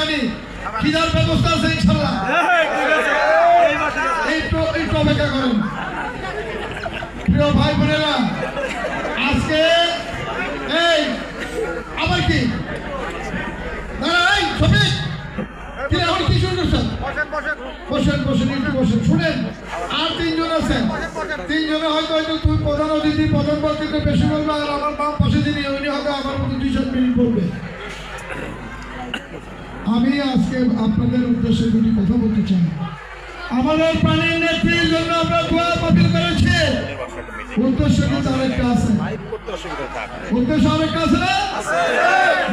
জানি খিদার ব্যবস্থা আছে ইনশাআল্লাহ। একটু অপেক্ষা করেন প্রিয় ভাই বোনেরা। আজকে এই আবার কি শুনেন, আর তিনজন আছেন, তিনজনে হয়তো তুই প্রধান অতিথি প্রধান বক্তৃতা বেশি বলবে, আর আমার বাম পাশে যিনি উনি হয়তো আমার মতো 2-4 মিনিট বলবে। আমি আজকে আপনাদের উদ্দেশ্যে দুটি কথা বলতে চাই। আমাদের প্রাণীর নেত্রীর জন্য আমরা দোয়া আপিল করেছি, উদ্দেশ্য কিন্তু আরেকটা আছে। উদ্দেশ্য আরেকটা আছে না?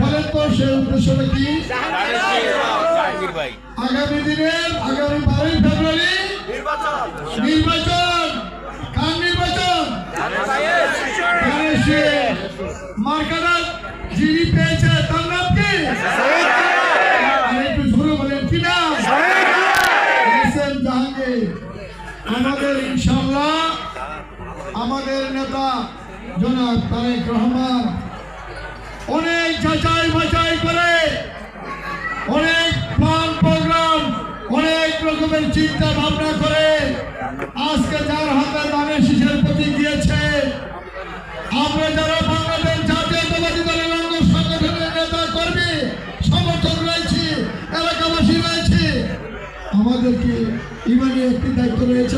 বলেন তো সেই উদ্দেশ্যটা কি? আগামী দিনের আগামী 12ই ফেব্রুয়ারি নির্বাচন। কার নির্বাচন? মার্কাটা যিনি পেয়েছে তার নাম কি? একটু জোরে বলেন কি না? জাহাঙ্গীর। আমাদের ইনশাআল্লাহ আমাদের নেতা জনাব তারেক রহমান অনেক যাচাই বাছাই করে, অনেক প্ল্যান প্রোগ্রাম, অনেক রকমের চিন্তা ভাবনা করে আজকে যার হাতে ধানের শীষের প্রতীক দিয়েছে, আমরা যারা বাংলাদেশ জাতীয়তাবাদী দলের অঙ্গ সংগঠনের নেতা কর্মী সমর্থক রয়েছি, এলাকাবাসী রয়েছি, আমাদেরকে ইমানি একটি দায়িত্ব রয়েছে।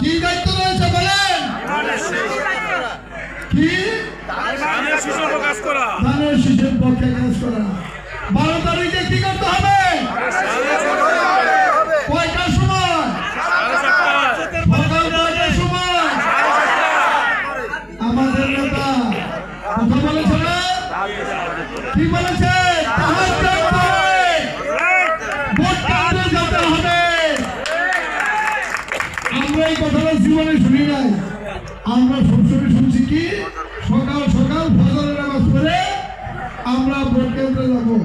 কি দায়িত্ব রয়েছে বলেন? কি? ধানের শীষের পক্ষে কাজ করা। 12 তারিখে কি করতে হবে? কয়টার সময়? সকাল 9টার সময়। আমাদের নেতা কথা বলেছে না? কি বলেছে? আমরা এই কথাটা জীবনে শুনি নাই। আমরা সবসময় শুনছি কি সকাল সকাল ফজরের নামাজ পড়ে আমরা ভোট কেন্দ্রে যাবো।